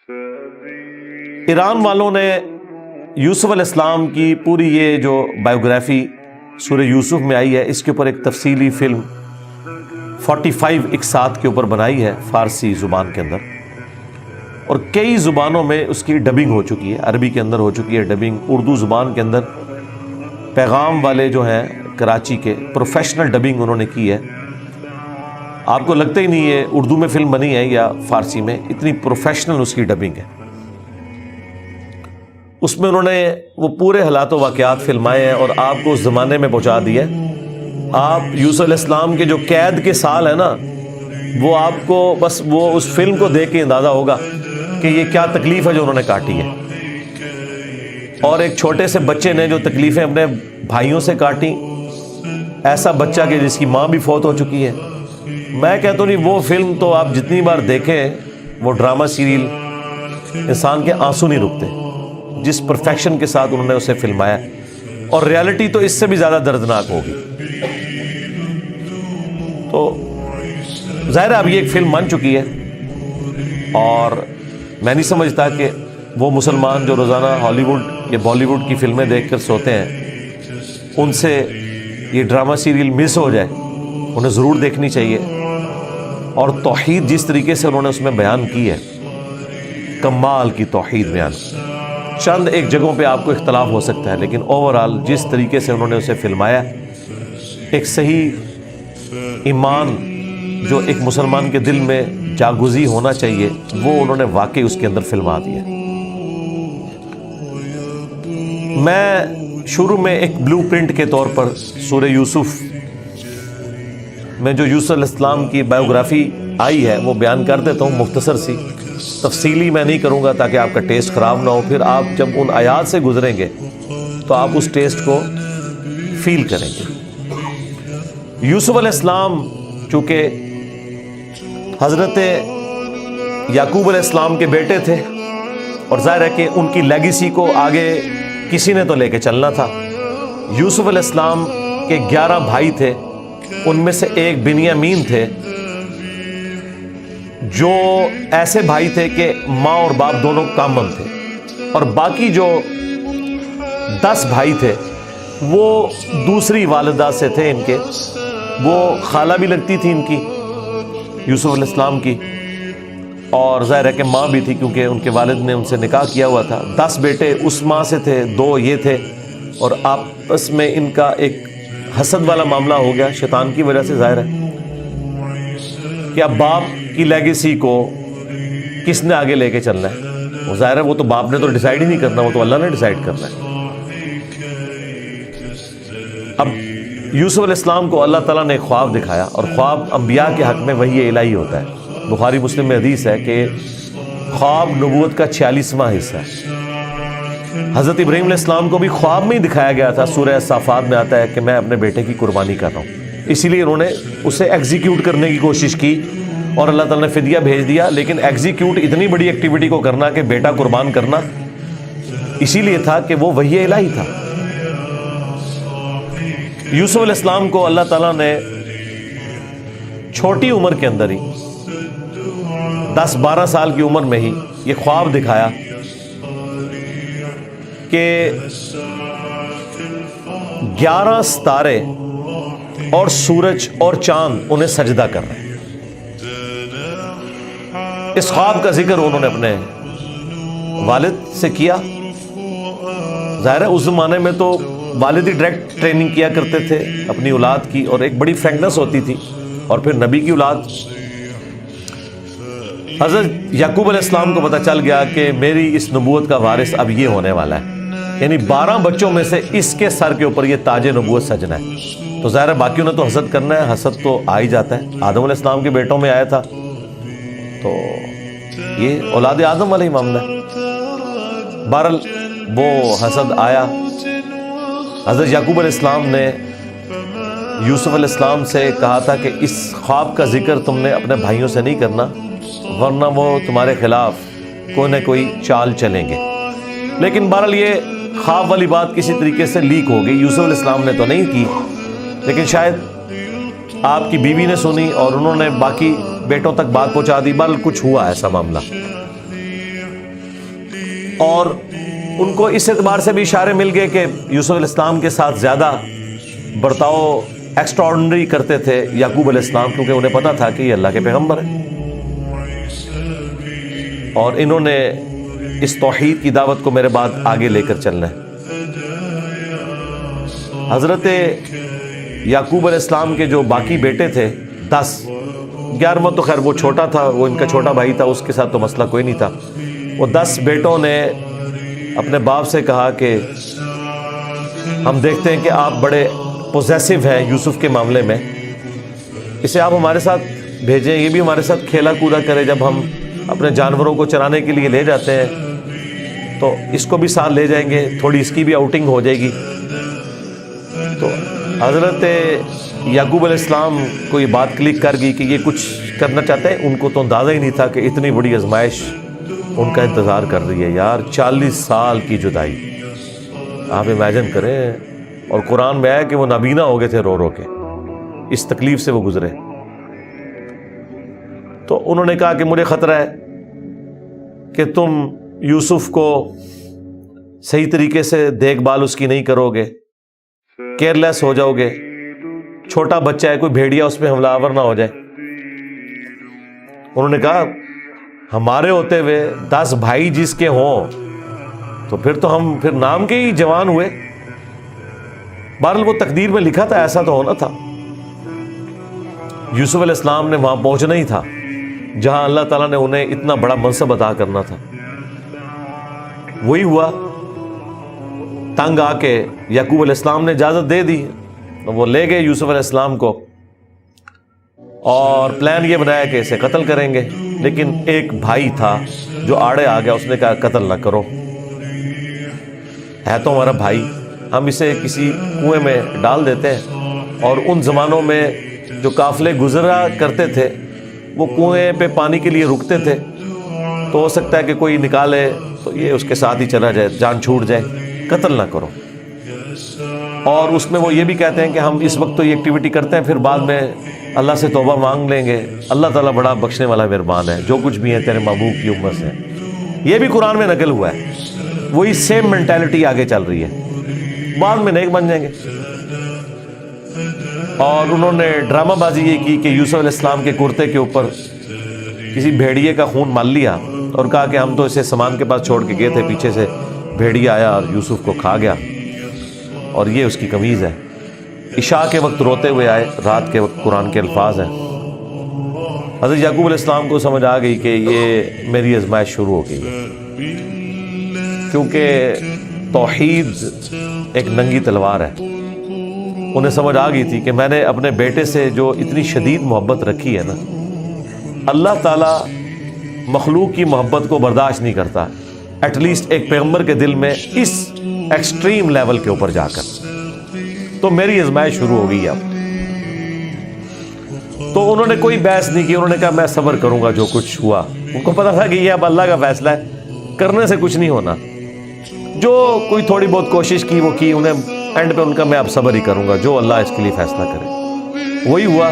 ایران والوں نے یوسف علیہ السلام کی پوری یہ جو بایوگرافی سورہ یوسف میں آئی ہے، اس کے اوپر ایک تفصیلی فلم 45 اقساط کے اوپر بنائی ہے فارسی زبان کے اندر، اور کئی زبانوں میں اس کی ڈبنگ ہو چکی ہے۔ عربی کے اندر ہو چکی ہے ڈبنگ، اردو زبان کے اندر پیغام والے جو ہیں کراچی کے پروفیشنل ڈبنگ انہوں نے کی ہے۔ آپ کو لگتا ہی نہیں ہے اردو میں فلم بنی ہے یا فارسی میں، اتنی پروفیشنل اس کی ڈبنگ ہے۔ اس میں انہوں نے وہ پورے حالات و واقعات فلمائے ہیں اور آپ کو اس زمانے میں پہنچا دیا ہے۔ آپ یوسف علیہ السلام کے جو قید کے سال ہیں نا، وہ آپ کو بس وہ اس فلم کو دیکھ کے اندازہ ہوگا کہ یہ کیا تکلیف ہے جو انہوں نے کاٹی ہے، اور ایک چھوٹے سے بچے نے جو تکلیفیں اپنے بھائیوں سے کاٹی، ایسا بچہ کہ جس کی ماں بھی فوت ہو چکی ہے۔ میں کہتا ہوں نہیں، وہ فلم تو آپ جتنی بار دیکھیں، وہ ڈرامہ سیریل، انسان کے آنسو نہیں رکتے جس پرفیکشن کے ساتھ انہوں نے اسے فلمایا، اور ریالٹی تو اس سے بھی زیادہ دردناک ہوگی۔ تو ظاہر ہے اب یہ ایک فلم بن چکی ہے، اور میں نہیں سمجھتا کہ وہ مسلمان جو روزانہ ہالی ووڈ یا بالی ووڈ کی فلمیں دیکھ کر سوتے ہیں، ان سے یہ ڈرامہ سیریل مس ہو جائے، انہیں ضرور دیکھنی چاہیے۔ اور توحید جس طریقے سے انہوں نے اس میں بیان کی ہے، کمال کی توحید بیان، چند ایک جگہوں پہ آپ کو اختلاف ہو سکتا ہے، لیکن اوورآل جس طریقے سے انہوں نے اسے فلمایا، ایک صحیح ایمان جو ایک مسلمان کے دل میں جاگزی ہونا چاہیے، وہ انہوں نے واقعی اس کے اندر فلما دیا۔ میں شروع میں ایک بلو پرنٹ کے طور پر سورہ یوسف میں جو یوسف علیہ السلام کی بایوگرافی آئی ہے وہ بیان کر دیتا ہوں، مختصر سی، تفصیلی میں نہیں کروں گا تاکہ آپ کا ٹیسٹ خراب نہ ہو۔ پھر آپ جب ان آیات سے گزریں گے تو آپ اس ٹیسٹ کو فیل کریں گے۔ یوسف علیہ السلام چونکہ حضرت یعقوب علیہ السلام کے بیٹے تھے، اور ظاہر ہے کہ ان کی لیگیسی کو آگے کسی نے تو لے کے چلنا تھا۔ یوسف علیہ السلام کے 11 بھائی تھے، ان میں سے ایک بنیامین تھے، جو ایسے بھائی تھے کہ ماں اور باپ دونوں کامن تھے، اور باقی جو 10 بھائی تھے وہ دوسری والدہ سے تھے ان کے، وہ خالہ بھی لگتی تھی ان کی، یوسف علیہ السلام کی، اور ظاہر ہے کہ ماں بھی تھی کیونکہ ان کے والد نے ان سے نکاح کیا ہوا تھا۔ 10 بیٹے اس ماں سے تھے، 2 یہ تھے، اور آپس میں ان کا ایک حسد والا معاملہ ہو گیا شیطان کی وجہ سے۔ ظاہر ہے کہ اب باپ کی لیگیسی کو کس نے آگے لے کے چلنا ہے، وہ ظاہر ہے وہ تو باپ نے تو ڈیسائیڈ ہی نہیں کرنا، وہ تو اللہ نے ڈیسائیڈ کرنا ہے۔ اب یوسف علیہ السلام کو اللہ تعالیٰ نے ایک خواب دکھایا، اور خواب انبیاء کے حق میں وحی الہی ہوتا ہے۔ بخاری مسلم میں حدیث ہے کہ خواب نبوت کا 46واں حصہ ہے۔ حضرت ابراہیم علیہ السلام کو بھی خواب میں ہی دکھایا گیا تھا، سورہ صافات میں آتا ہے کہ میں اپنے بیٹے کی قربانی کر رہا ہوں، اسی لیے انہوں نے اسے ایگزیکیوٹ کرنے کی کوشش کی، اور اللہ تعالیٰ نے فدیہ بھیج دیا۔ لیکن ایگزیکیوٹ اتنی بڑی ایکٹیویٹی کو کرنا کہ بیٹا قربان کرنا، اسی لیے تھا کہ وہ وحی الہی تھا۔ یوسف علیہ السلام کو اللہ تعالیٰ نے چھوٹی عمر کے اندر ہی 10-12 سال کی عمر میں ہی یہ خواب دکھایا کہ 11 ستارے اور سورج اور چاند انہیں سجدہ کر رہے ہیں۔ اس خواب کا ذکر انہوں نے اپنے والد سے کیا۔ ظاہر ہے اس زمانے میں تو والد ہی ڈائریکٹ ٹریننگ کیا کرتے تھے اپنی اولاد کی، اور ایک بڑی فرینکنس ہوتی تھی، اور پھر نبی کی اولاد۔ حضرت یعقوب علیہ السلام کو پتہ چل گیا کہ میری اس نبوت کا وارث اب یہ ہونے والا ہے، یعنی 12 بچوں میں سے اس کے سر کے اوپر یہ تاج نبوت سجنا ہے۔ تو ظاہر ہے باقیوں نے تو حسد کرنا ہے، حسد تو آ ہی جاتا ہے، آدم علیہ السلام کے بیٹوں میں آیا تھا، تو یہ اولاد آدم والا ہی معاملہ ہے۔ بہرحال وہ حسد آیا۔ حضرت یعقوب علیہ السلام نے یوسف علیہ السلام سے کہا تھا کہ اس خواب کا ذکر تم نے اپنے بھائیوں سے نہیں کرنا، ورنہ وہ تمہارے خلاف کوئی نہ کوئی چال چلیں گے۔ لیکن بہرحال یہ خواب والی بات کسی طریقے سے لیک ہو گئی، یوسف علیہ السلام نے تو نہیں کی، لیکن شاید آپ کی بیوی نے سنی اور انہوں نے باقی بیٹوں تک بات پہنچا دی۔ بہرحال کچھ ہوا ایسا معاملہ۔ اور ان کو اس اعتبار سے بھی اشارے مل گئے کہ یوسف علیہ السلام کے ساتھ زیادہ برتاؤ ایکسٹرا آرڈنری کرتے تھے یعقوب علیہ السلام، کیونکہ انہیں پتا تھا کہ یہ اللہ کے پیغمبر ہیں، اور انہوں نے اس توحید کی دعوت کو میرے بعد آگے لے کر چلنا ہے۔ حضرت یعقوب علیہ السلام کے جو باقی بیٹے تھے 10، 11واں تو خیر وہ چھوٹا تھا، وہ ان کا چھوٹا بھائی تھا، اس کے ساتھ تو مسئلہ کوئی نہیں تھا۔ وہ 10 بیٹوں نے اپنے باپ سے کہا کہ ہم دیکھتے ہیں کہ آپ بڑے پوزیسو ہیں یوسف کے معاملے میں، اسے آپ ہمارے ساتھ بھیجیں، یہ بھی ہمارے ساتھ کھیلا کودا کرے، جب ہم اپنے جانوروں کو چرانے کے لیے لے جاتے ہیں تو اس کو بھی ساتھ لے جائیں گے، تھوڑی اس کی بھی آؤٹنگ ہو جائے گی۔ تو حضرت یعقوب علیہ السلام کو یہ بات کلک کر گئی کہ یہ کچھ کرنا چاہتے ہیں، ان کو تو اندازہ ہی نہیں تھا کہ اتنی بڑی آزمائش ان کا انتظار کر رہی ہے۔ یار 40 سال کی جدائی، آپ امیجن کریں، اور قرآن میں آیا کہ وہ نابینا ہو گئے تھے رو رو کے، اس تکلیف سے وہ گزرے۔ تو انہوں نے کہا کہ مجھے خطرہ ہے کہ تم یوسف کو صحیح طریقے سے دیکھ بھال اس کی نہیں کرو گے، کیئر لیس ہو جاؤ گے، چھوٹا بچہ ہے، کوئی بھیڑیا اس پہ حملہ آور نہ ہو جائے۔ انہوں نے کہا ہمارے ہوتے ہوئے 10 بھائی جس کے ہوں تو پھر تو ہم پھر نام کے ہی جوان ہوئے۔ بہرحال وہ تقدیر میں لکھا تھا، ایسا تو ہونا تھا۔ یوسف علیہ السلام نے وہاں پہنچنا ہی تھا جہاں اللہ تعالیٰ نے انہیں اتنا بڑا منصب عطا کرنا تھا۔ وہی ہوا، تنگ آ کے یعقوب علیہ السلام نے اجازت دے دی، وہ لے گئے یوسف علیہ السلام کو، اور پلان یہ بنایا کہ اسے قتل کریں گے، لیکن ایک بھائی تھا جو آڑے آ گیا، اس نے کہا قتل نہ کرو، ہے تو ہمارا بھائی، ہم اسے کسی کنویں میں ڈال دیتے ہیں۔ اور ان زمانوں میں جو قافلے گزرا کرتے تھے وہ کنویں پہ پانی کے لیے رکتے تھے، تو ہو سکتا ہے کہ کوئی نکالے تو یہ اس کے ساتھ ہی چلا جائے، جان چھوٹ جائے، قتل نہ کرو۔ اور اس میں وہ یہ بھی کہتے ہیں کہ ہم اس وقت تو یہ ایکٹیویٹی کرتے ہیں، پھر بعد میں اللہ سے توبہ مانگ لیں گے، اللہ تعالیٰ بڑا بخشنے والا مہربان ہے، جو کچھ بھی ہے تیرے محبوب کی امت سے۔ یہ بھی قرآن میں نقل ہوا ہے، وہی سیم مینٹالٹی آگے چل رہی ہے، بعد میں نیک بن جائیں گے۔ اور انہوں نے ڈرامہ بازی یہ کی کہ یوسف علیہ السلام کے کرتے کے اوپر کسی بھیڑیے کا خون مال لیا اور کہا کہ ہم تو اسے سامان کے پاس چھوڑ کے گئے تھے، پیچھے سے بھیڑیا آیا اور یوسف کو کھا گیا، اور یہ اس کی قمیض ہے۔ عشاء کے وقت روتے ہوئے آئے، رات کے وقت قرآن کے الفاظ ہیں۔ حضرت یعقوب علیہ السلام کو سمجھ آ گئی کہ یہ میری آزمائش شروع ہو گئی ہے، کیونکہ توحید ایک ننگی تلوار ہے۔ انہیں سمجھ آ گئی تھی کہ میں نے اپنے بیٹے سے جو اتنی شدید محبت رکھی ہے نا، اللہ تعالیٰ مخلوق کی محبت کو برداشت نہیں کرتا، ایٹ لیسٹ ایک پیغمبر کے دل میں اس ایکسٹریم لیول کے اوپر جا کر۔ تو میری آزمائش شروع ہو گئی اب۔ تو انہوں نے کوئی بحث نہیں کی، انہوں نے کہا میں صبر کروں گا جو کچھ ہوا۔ ان کو پتا تھا کہ یہ اب اللہ کا فیصلہ ہے، کرنے سے کچھ نہیں ہونا، جو کوئی تھوڑی بہت کوشش کی وہ کی، انہیں اینڈ پہ ان کا میں اب صبر ہی کروں گا، جو اللہ اس کے لیے فیصلہ کرے۔ وہی ہوا،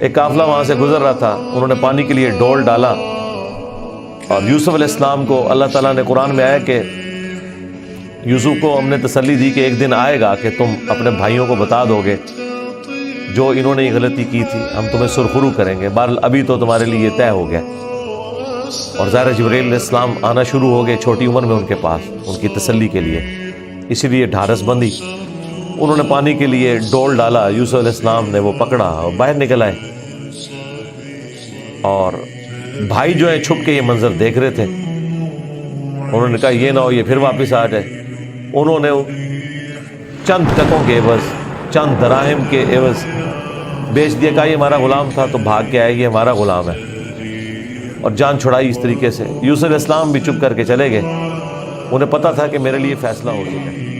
ایک قافلہ وہاں سے گزر رہا تھا، انہوں نے پانی کے لیے ڈول ڈالا، اور یوسف علیہ السلام کو اللہ تعالیٰ نے قرآن میں آیا کہ یوسف کو ہم نے تسلی دی کہ ایک دن آئے گا کہ تم اپنے بھائیوں کو بتا دو گے جو انہوں نے یہ غلطی کی تھی، ہم تمہیں سرخرو کریں گے، بہرحال ابھی تو تمہارے لیے طے ہو گیا۔ اور ظاہر جبرائیل علیہ السلام آنا شروع ہو گئے چھوٹی عمر میں ان کے پاس، ان کی تسلی کے لیے، اسی لیے ڈھارس بندی۔ انہوں نے پانی کے لیے ڈول ڈالا، یوسف علیہ السلام نے وہ پکڑا اور باہر نکل آئے، اور بھائی جو ہیں چھپ کے یہ منظر دیکھ رہے تھے۔ انہوں نے کہا یہ نہ ہو یہ پھر واپس آ جائے۔ انہوں نے چند ٹکوں کے عوض، چند دراہم کے عوض بیچ دیا، کہا یہ ہمارا غلام تھا، تو بھاگ کے آئے، یہ ہمارا غلام ہے، اور جان چھڑائی اس طریقے سے۔ یوسف علیہ السلام بھی چپ کر کے چلے گئے، انہیں پتا تھا کہ میرے لیے فیصلہ ہو چکا ہے۔